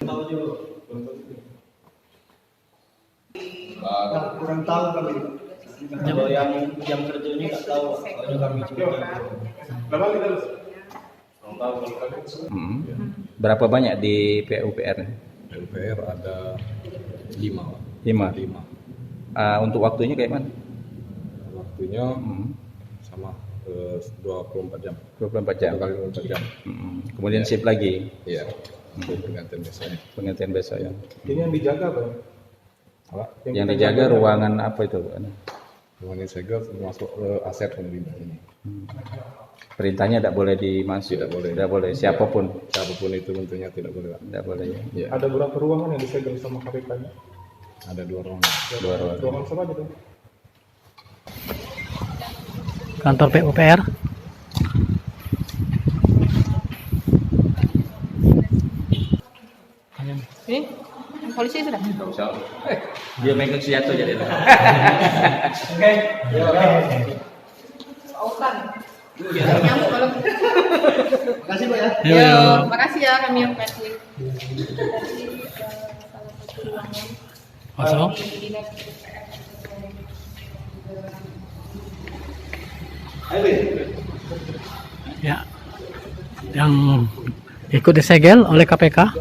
Tahu juga. Kurang tahu kami. Kalau yang jam kerjanya nggak tahu. Kalau kami cuma Berapa banyak di PUPR? PUPR ada 5. 5. Untuk waktunya kayak mana? Waktunya sama 24 jam. 24 jam. 24 jam. Kemudian shift lagi. Iya. Penggantian biasanya. Penggantian besok ya. Ini yang dijaga apa? Apa? Yang dijaga ruangan apa itu? Ruangan segel termasuk aset pemerintah ini. Perintahnya tidak boleh dimasuk. Tidak boleh. Siapapun. Siapapun itu tentunya tidak boleh. Tidak boleh. Ya. Ada berapa ruangan yang disegel sama KPK-nya? Ada 2 ruangan. 2 ruangan. Ruangan sama aja tuh. Kantor PUPR. Ini polisi sudah. Dia megang senjata jadi. Oke. Autan. Nyamuk malam. Makasih Pak ya. Ya, makasih ya kami yang kasih. Tadi salah satu ruangan. Masuk. Di dinas PUPR. Ya. Yang ikut disegel oleh KPK.